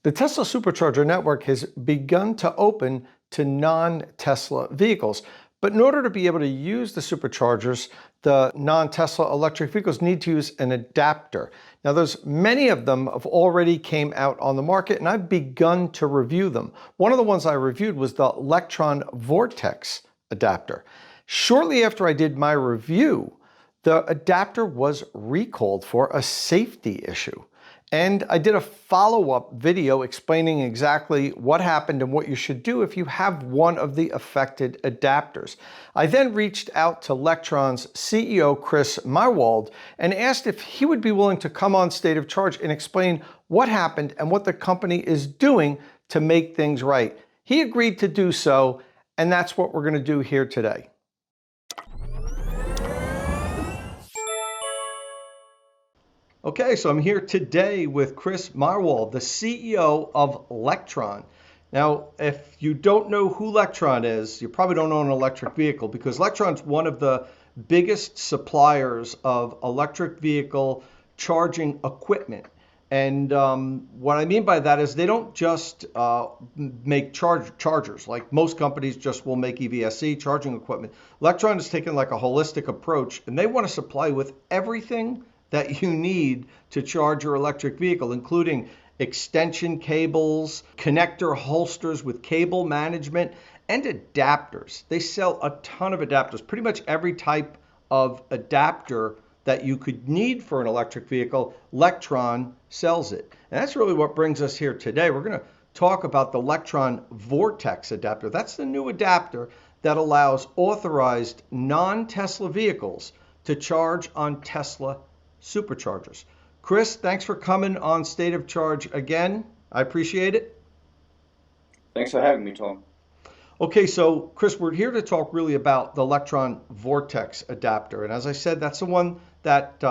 The Tesla Supercharger network has begun to open to non-Tesla vehicles. But in order to be able to use the superchargers, the non-Tesla electric vehicles need to use an adapter. Now, there's many of them have already came out on the market, and I've begun to review them. One of the ones I reviewed was the Lectron Vortex adapter. Shortly after I did my review, the adapter was recalled for a safety issue. And I did a follow-up video explaining exactly what happened and what you should do if you have one of the affected adapters. I then reached out to Lectron's CEO, Chris Mywald, and asked if he would be willing to come on State of Charge and explain what happened and what the company is doing to make things right. He agreed to do so, and that's what we're going to do here today. Okay, so I'm here today with Chris Mywald, the CEO of Lectron. Now, if you don't know who Lectron is, you probably don't own an electric vehicle, because Lectron's one of the biggest suppliers of electric vehicle charging equipment. And what I mean by that is they don't just make chargers, like most companies just will make EVSE charging equipment. Lectron has taken like a holistic approach, and they want to supply with everything that you need to charge your electric vehicle, including extension cables, connector holsters with cable management, and adapters. They sell a ton of adapters. Pretty much every type of adapter that you could need for an electric vehicle, Lectron sells it. And that's really what brings us here today. We're going to talk about the Lectron Vortex adapter. That's the new adapter that allows authorized non-Tesla vehicles to charge on Tesla Superchargers. Chris, thanks for coming on State of Charge again. I appreciate it. Thanks for having me, Tom. Okay, so Chris, we're here to talk really about the Lectron Vortex adapter. And as I said, that's the one that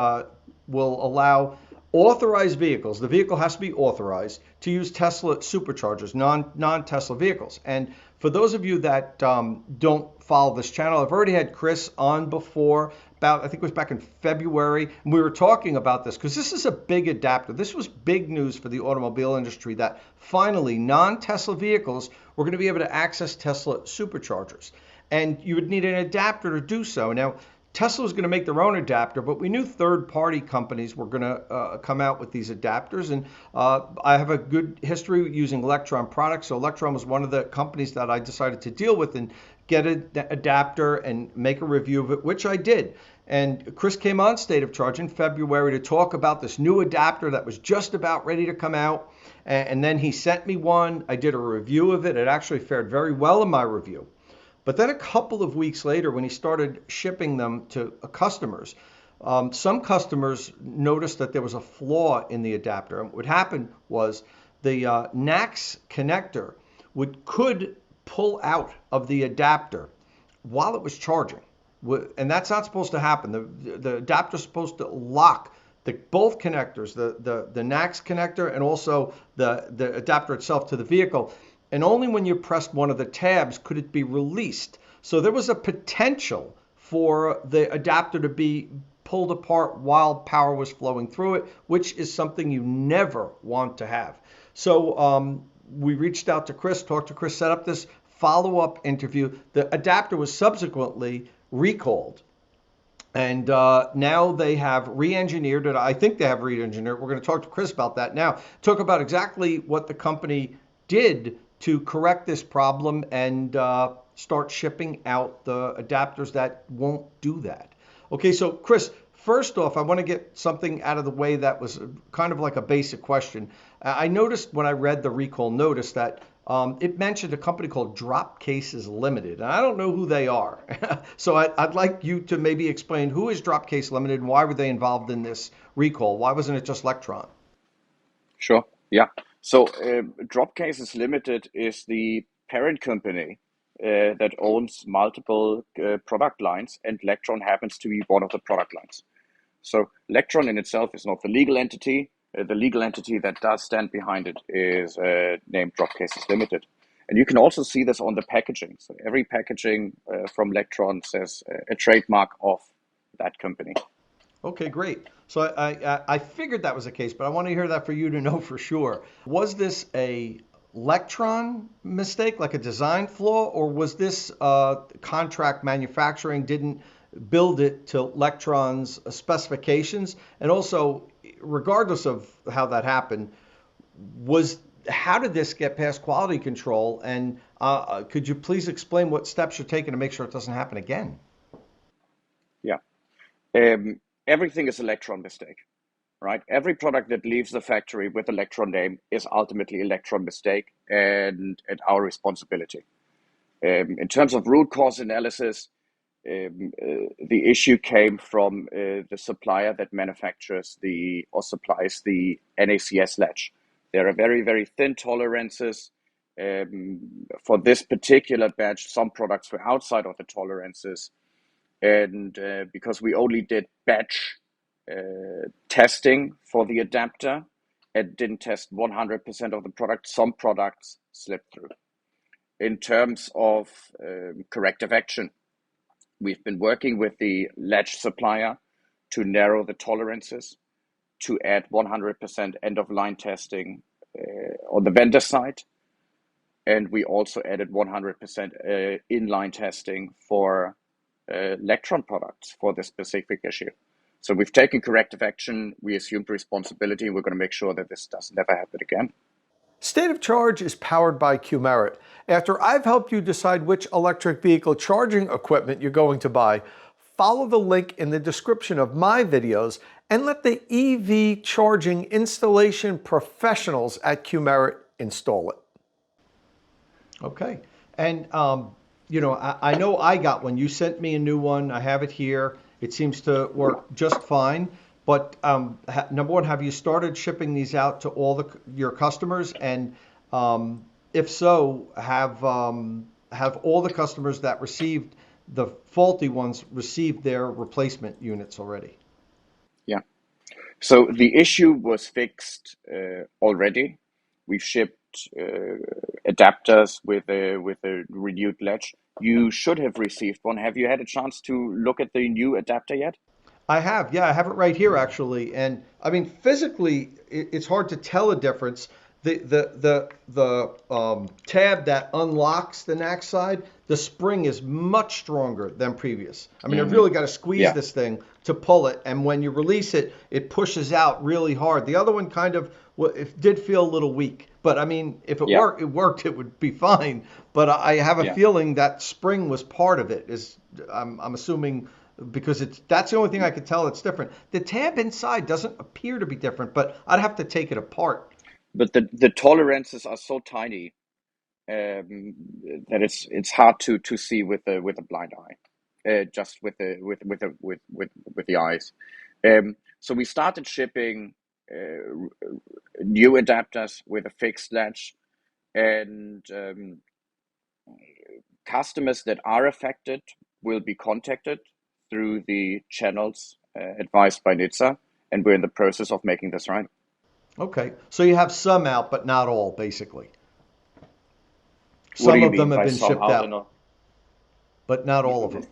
will allow authorized vehicles, the vehicle has to be authorized, to use Tesla Superchargers, non-Tesla vehicles. And for those of you that don't follow this channel, I've already had Chris on before, I think it was back in February, and we were talking about this because this is a big adapter. This was big news for the automobile industry that finally non-Tesla vehicles were going to be able to access Tesla Superchargers. And you would need an adapter to do so. Now, Tesla was going to make their own adapter, but we knew third-party companies were going to come out with these adapters. And I have a good history using Lectron products. So Lectron was one of the companies that I decided to deal with and get an adapter and make a review of it, which I did. And Chris came on State of Charge in February to talk about this new adapter that was just about ready to come out. And then he sent me one. I did a review of it. It actually fared very well in my review. But then a couple of weeks later, when he started shipping them to customers, some customers noticed that there was a flaw in the adapter. And what happened was the NACS connector could pull out of the adapter while it was charging. And that's not supposed to happen. The adapter is supposed to lock both connectors, the NACS connector and also the adapter itself to the vehicle. And only when you pressed one of the tabs could it be released. So there was a potential for the adapter to be pulled apart while power was flowing through it, which is something you never want to have. So we reached out to Chris, talked to Chris, set up this follow-up interview. The adapter was subsequently recalled. And now they have re-engineered it. I think they have re-engineered it. We're going to talk to Chris about that now. Talk about exactly what the company did to correct this problem and start shipping out the adapters that won't do that. Okay, so Chris, first off, I want to get something out of the way that was kind of like a basic question. I noticed when I read the recall notice that it mentioned a company called Dropcases Limited, and I don't know who they are. So I'd like you to maybe explain who is Dropcase Limited and why were they involved in this recall? Why wasn't it just Lectron? Sure. Yeah. So Dropcases Limited is the parent company that owns multiple product lines, and Lectron happens to be one of the product lines. So Lectron in itself is not the legal entity. The legal entity that does stand behind it is named Dropcases Limited. And you can also see this on the packaging. So every packaging from Lectron says a trademark of that company. Okay, great. So I figured that was the case, but I want to hear that for you to know for sure. Was this a Lectron mistake, like a design flaw, or was this contract manufacturing didn't build it to Lectron's specifications? And also, regardless of how that happened, was how did this get past quality control? And could you please explain what steps you're taking to make sure it doesn't happen again? Yeah. Everything is electron mistake, right? Every product that leaves the factory with electron name is ultimately electron mistake and our responsibility. In terms of root cause analysis, the issue came from the supplier that manufactures or supplies the NACS latch. There are very, very thin tolerances. For this particular batch, some products were outside of the tolerances. And because we only did batch testing for the adapter and didn't test 100% of the product, some products slipped through. In terms of corrective action, we've been working with the latch supplier to narrow the tolerances, to add 100% end-of-line testing on the vendor side. And we also added 100% inline testing for Lectron products for this specific issue. So we've taken corrective action, we assumed responsibility, and we're going to make sure that this does never happen again. State of Charge is powered by Qmerit. After I've helped you decide which electric vehicle charging equipment you're going to buy, follow the link in the description of my videos and let the EV charging installation professionals at Qmerit install it. Okay. And, I know I got one. You sent me a new one. I have it here. It seems to work just fine. But number one, have you started shipping these out to all your customers? And if so, have all the customers that received the faulty ones received their replacement units already? Yeah. So the issue was fixed already. We've shipped adapters with a renewed latch. You should have received one. Have you had a chance to look at the new adapter yet? I have, yeah, I have it right here actually, and I mean physically, it's hard to tell a difference. The tab that unlocks the NACS side, the spring is much stronger than previous. I mean, I've Mm-hmm. really got to squeeze Yeah, this thing to pull it, and when you release it, it pushes out really hard. The other one kind of, well, it did feel a little weak, but I mean, if yeah, it worked, it would be fine. But I have a yeah. feeling that spring was part of it. I'm assuming because that's the only thing I could tell that's different. The tab inside doesn't appear to be different, but I'd have to take it apart. But the tolerances are so tiny um, that it's hard to see with a blind eye, just with the eyes. So we started shipping new adapters with a fixed latch, and customers that are affected will be contacted through the channels advised by NHTSA, and we're in the process of making this right. Okay, so you have some out, but not all, basically. What do Some you of them mean have by been some shipped out and out, not? but not all of them.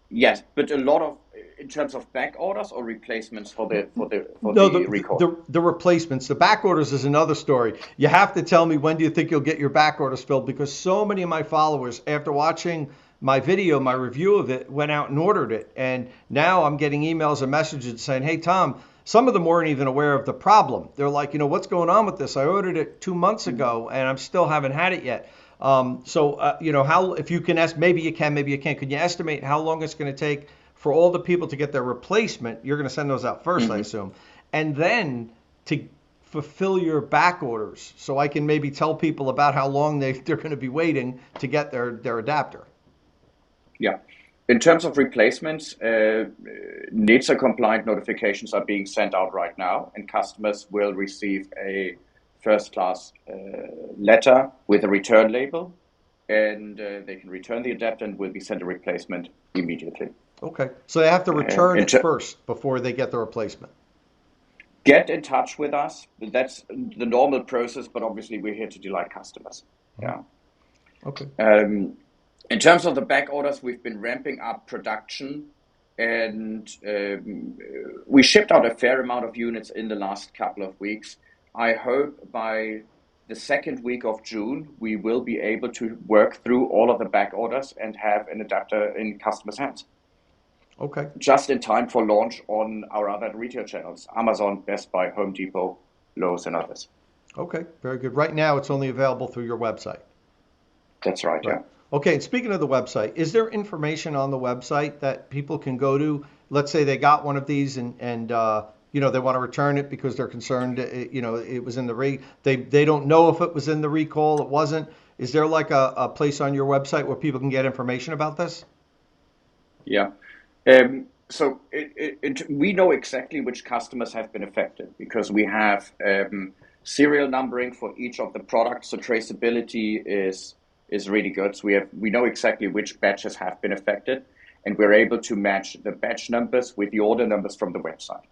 Yes, but a lot of in terms of back orders or replacements for No, the recall. the replacements, the back orders is another story. You have to tell me when do you think you'll get your back orders filled because so many of my followers, after watching my video, my review of it, went out and ordered it, and now I'm getting emails and messages saying, "Hey Tom." Some of them weren't even aware of the problem. They're like, what's going on with this? I ordered it 2 months ago and I'm still haven't had it yet. How if you can maybe you can, maybe you can't. Can you estimate how long it's going to take for all the people to get their replacement? You're going to send those out first, I Hmm. assume, and then to fulfill your back orders, so I can maybe tell people about how long they're going to be waiting to get their adapter. Yeah. In terms of replacements, NHTSA compliant notifications are being sent out right now, and customers will receive a first class letter with a return label, and they can return the adapter and will be sent a replacement immediately. Okay, so they have to return In it ter- first before they get the replacement. Get in touch with us. That's the normal process, but obviously we're here to delight customers. Mhm. Yeah. Okay. In terms of the back orders, we've been ramping up production and we shipped out a fair amount of units in the last couple of weeks. I hope by the second week of June, we will be able to work through all of the back orders and have an adapter in customers' hands. Okay. Just in time for launch on our other retail channels, Amazon, Best Buy, Home Depot, Lowe's, and others. Okay. Very good. Right now, it's only available through your website. That's right, Right. yeah. Okay. And speaking of the website, is there information on the website that people can go to? Let's say they got one of these and they want to return it because they're concerned, it was in the they don't know if it was in the recall, it wasn't. Is there like a place on your website where people can get information about this? Yeah. So we know exactly which customers have been affected because we have serial numbering for each of the products. So traceability is really good. So we know exactly which batches have been affected, and we're able to match the batch numbers with the order numbers from the website.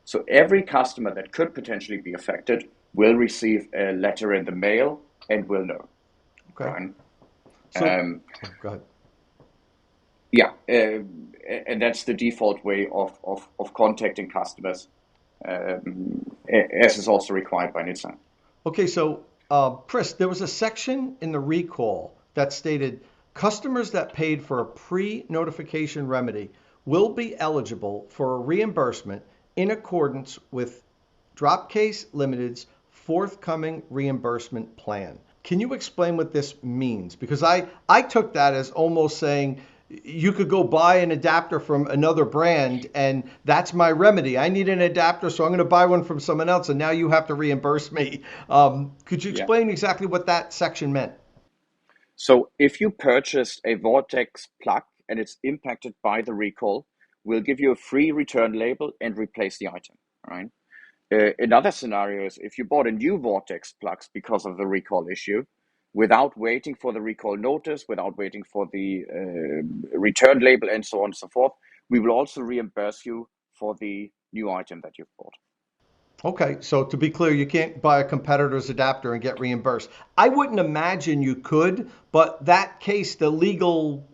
So every customer that could potentially be affected will receive a letter in the mail and will know, Okay. right? So, Um, go ahead. Yeah, and that's the default way of contacting customers, as is also required by NHTSA. Okay, so Chris, there was a section in the recall that stated customers that paid for a pre-notification remedy will be eligible for a reimbursement in accordance with Dropcase Limited's forthcoming reimbursement plan. Can you explain what this means? Because I took that as almost saying you could go buy an adapter from another brand and that's my remedy. I need an adapter, so I'm going to buy one from someone else and now you have to reimburse me. Could you Yeah. explain exactly what that section meant? So if you purchased a Vortex plug and it's impacted by the recall, we'll give you a free return label and replace the item, right? In other scenarios, if you bought a new Vortex plugs because of the recall issue, without waiting for the recall notice, without waiting for the return label, and so on and so forth, we will also reimburse you for the new item that you've bought. Okay, so to be clear, you can't buy a competitor's adapter and get reimbursed. I wouldn't imagine you could, but that case, the legal,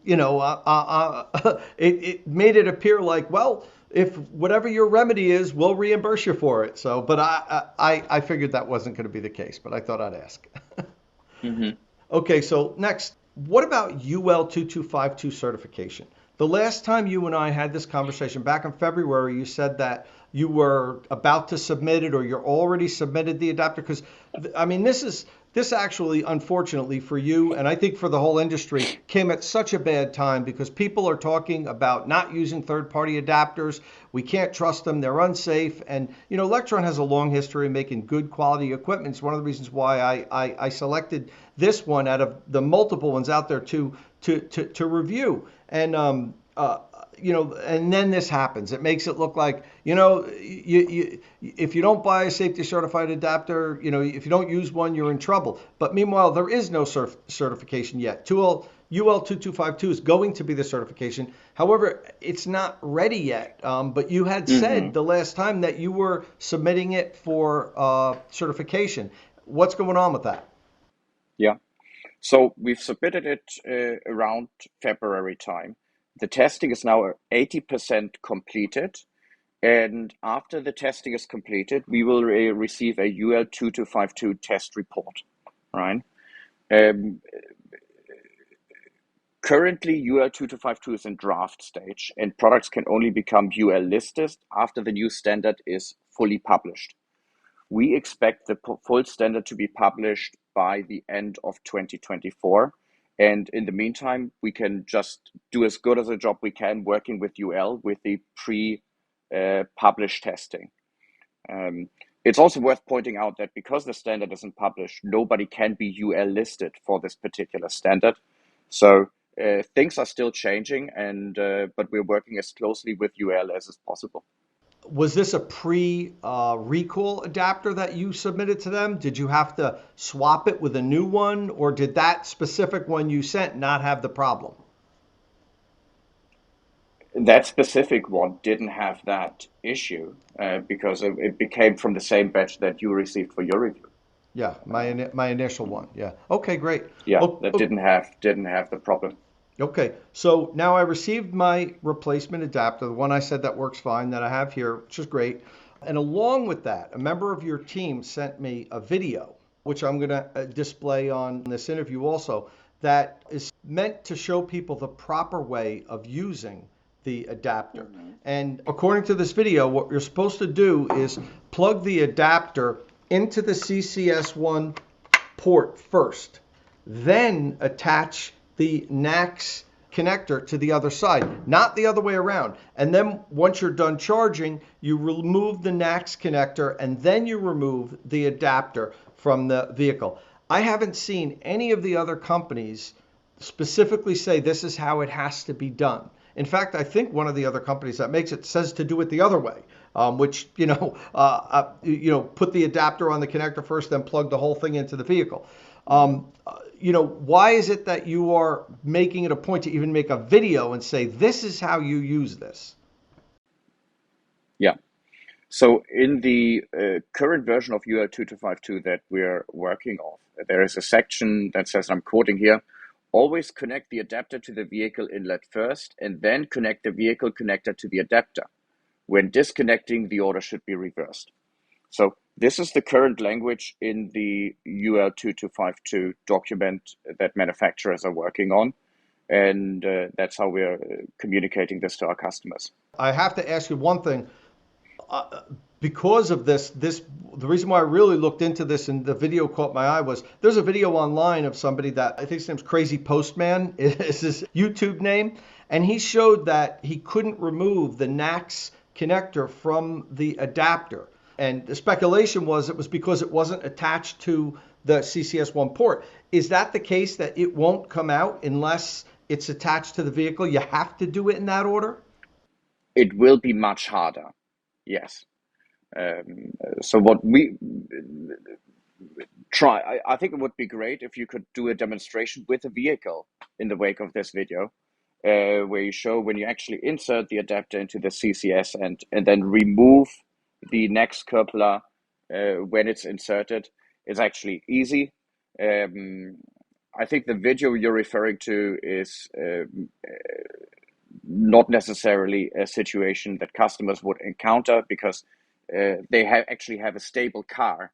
it made it appear like, well, if whatever your remedy is, we'll reimburse you for it. So, but I figured that wasn't going to be the case, but I thought I'd ask. Mm-hmm. Okay, so next, what about UL2252 certification? The last time you and I had this conversation back in February, you said that you were about to submit it or you're already submitted the adapter because I mean this actually unfortunately for you and I think for the whole industry came at such a bad time because people are talking about not using third-party adapters. We can't trust them, they're unsafe, and Electron has a long history of making good quality equipment. It's one of the reasons why I selected this one out of the multiple ones out there to review. And and then this happens. It makes it look like, if you don't buy a safety certified adapter, if you don't use one, you're in trouble. But meanwhile, there is no certification yet. UL2252 is going to be the certification. However, it's not ready yet. But you had Mm-hmm. said the last time that you were submitting it for certification. What's going on with that? Yeah. So we've submitted it around February time. The testing is now 80% completed. And after the testing is completed, we will receive a UL2252 test report, right? Um, Currently, UL2252 is in draft stage, and products can only become UL listed after the new standard is fully published. We expect the full standard to be published by the end of 2024. And in the meantime, we can just do as good as a job we can working with UL with the pre-published testing. Um, it's also worth pointing out that because the standard isn't published, nobody can be UL listed for this particular standard. So things are still changing, and but we're working as closely with UL as is possible. Was this a pre-recall adapter that you submitted to them? Did you have to swap it with a new one, or did that specific one you sent not have the problem? That specific one didn't have that issue because it became from the same batch that you received for your review. Yeah, my initial one. Yeah. Okay, great. Yeah, Oh, that oh, didn't have the problem. Okay, so now I received my replacement adapter, the one I said that works fine that I have here, which is great. And along with that, a member of your team sent me a video, which I'm going to display on this interview also, that is meant to show people the proper way of using the adapter. And according to this video, what you're supposed to do is plug the adapter into the CCS1 port first, then attach the NACS connector to the other side, not the other way around. And then once you're done charging, you remove the NACS connector and then you remove the adapter from the vehicle. I haven't seen any of the other companies specifically say this is how it has to be done. In fact, I think one of the other companies that makes it says to do it the other way, which put the adapter on the connector first, then plug the whole thing into the vehicle. Why is it that you are making it a point to even make a video and say this is how you use this? Yeah. So in the current version of UL 2252 that we're working on, there is a section that says, I'm quoting here, always connect the adapter to the vehicle inlet first and then connect the vehicle connector to the adapter. When disconnecting, the order should be reversed. So this is the current language in the UL 2252 document that manufacturers are working on. And that's how we're communicating this to our customers. I have to ask you one thing. Because of this, the reason why I really looked into this and the video caught my eye was there's a video online of somebody that I think his name's Crazy Postman is his YouTube name, and he showed that he couldn't remove the NACS connector from the adapter. And the speculation was it was because it wasn't attached to the CCS1 port. Is that the case, that it won't come out unless it's attached to the vehicle? You have to do it in that order? It will be much harder. Yes. So what we try, I think it would be great if you could do a demonstration with a vehicle in the wake of this video, where you show when you actually insert the adapter into the CCS and then remove the next coupler when it's inserted. It's actually easy. I think the video you're referring to is not necessarily a situation that customers would encounter because they actually have a stable car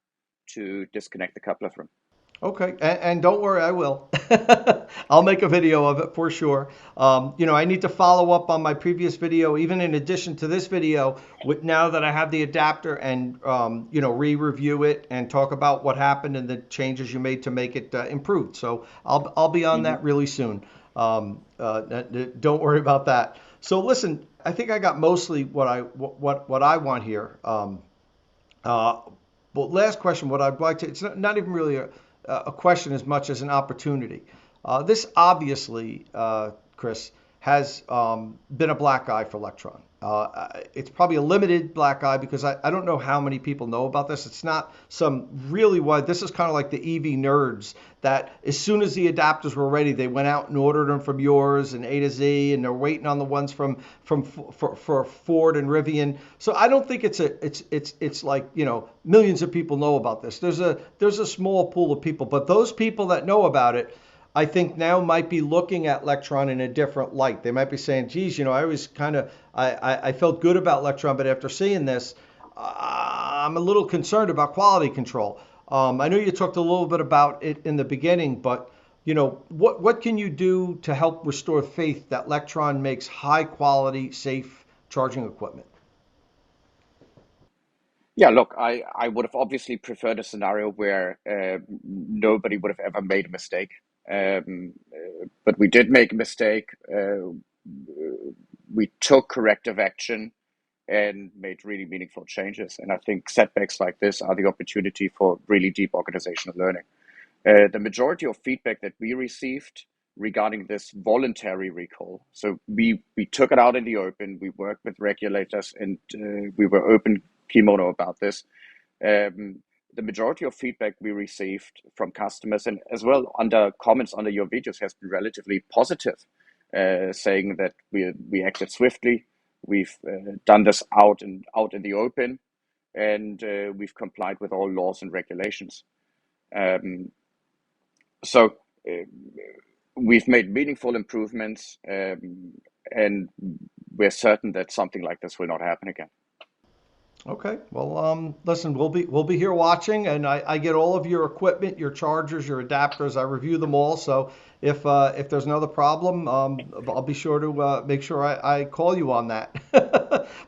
to disconnect the coupler from. Okay, and don't worry, I will. I'll make a video of it for sure. I need to follow up on my previous video, even in addition to this video, with now that I have the adapter and re-review it and talk about what happened and the changes you made to make it improved. So I'll be on that really soon. Don't worry about that. So listen, I think I got mostly what I want here. But last question, what I'd like to, it's not even really a question as much as an opportunity. This obviously, Chris, has been a black eye for Lectron. It's probably a limited black eye because I don't know how many people know about this. It's not some really wide, this is kind of like the EV nerds that as soon as the adapters were ready, they went out and ordered them from yours and A to Z, and they're waiting on the ones for Ford and Rivian. So I don't think it's like, millions of people know about this. There's a small pool of people, but those people that know about it, I think now might be looking at Lectron in a different light. They might be saying, geez, I always I felt good about Lectron, but after seeing this, I'm a little concerned about quality control. I know you talked a little bit about it in the beginning, but what can you do to help restore faith that Lectron makes high quality, safe charging equipment? Yeah, look, I would have obviously preferred a scenario where nobody would have ever made a mistake. But we did make a mistake. We took corrective action and made really meaningful changes. And I think setbacks like this are the opportunity for really deep organizational learning. The majority of feedback that we received regarding this voluntary recall, so we took it out in the open, we worked with regulators, and we were open kimono about this. The majority of feedback we received from customers and as well under comments under your videos has been relatively positive, saying that we acted swiftly, we've done this out in the open, and we've complied with all laws and regulations. So we've made meaningful improvements, and we're certain that something like this will not happen again. Okay. Well, listen, we'll be here watching, and I get all of your equipment, your chargers, your adapters. I review them all. So if there's another problem, I'll be sure to make sure I call you on that.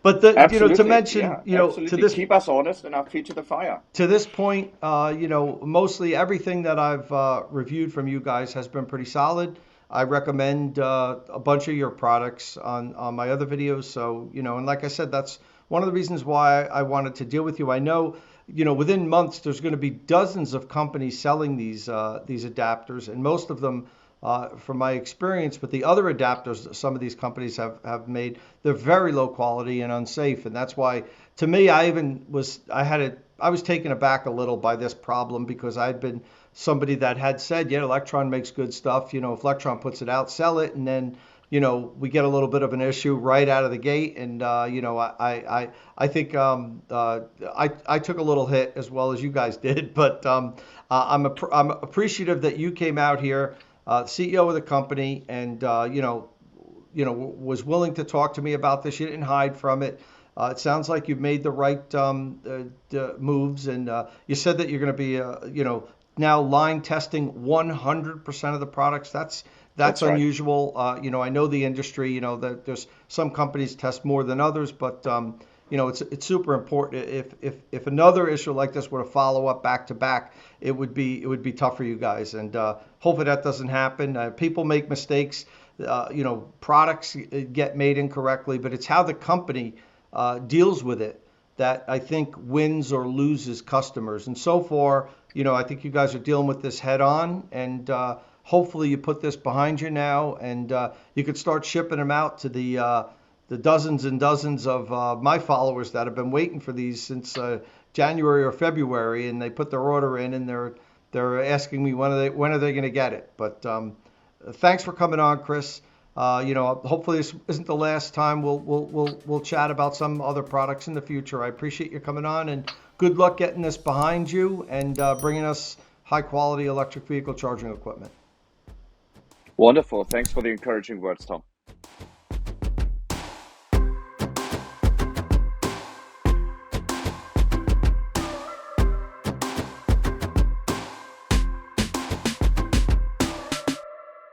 But to Absolutely, mention, yeah, absolutely. Keep us honest and our feet to the fire. to this point, mostly everything that I've reviewed from you guys has been pretty solid. I recommend a bunch of your products on my other videos. So, and like I said, that's one of the reasons why I wanted to deal with you. I know, within months, there's going to be dozens of companies selling these adapters, and most of them, from my experience with the other adapters that some of these companies have made, they're very low quality and unsafe. And that's why, to me, I was taken aback a little by this problem, because I'd been somebody that had said, yeah, Electron makes good stuff. If Electron puts it out, sell it. And then, we get a little bit of an issue right out of the gate. And, I think I took a little hit as well as you guys did. But I'm appreciative that you came out here, CEO of the company, and, was willing to talk to me about this. You didn't hide from it. It sounds like you've made the right moves, and you said that you're going to be, now line testing 100% of the products. That's right. unusual. I know the industry. That there's some companies test more than others, but it's super important. If another issue like this were to follow up back to back, it would be tough for you guys. And hopefully that doesn't happen. People make mistakes. Products get made incorrectly, but it's how the company deals with it that I think wins or loses customers. And so far, I think you guys are dealing with this head on, and hopefully you put this behind you now, and you could start shipping them out to the dozens and dozens of my followers that have been waiting for these since January or February, and they put their order in, and they're asking me when are they going to get it. But thanks for coming on, Chris. Hopefully this isn't the last time we'll chat about some other products in the future. I appreciate you coming on, and good luck getting this behind you and bringing us high quality electric vehicle charging equipment. Wonderful. Thanks for the encouraging words, Tom.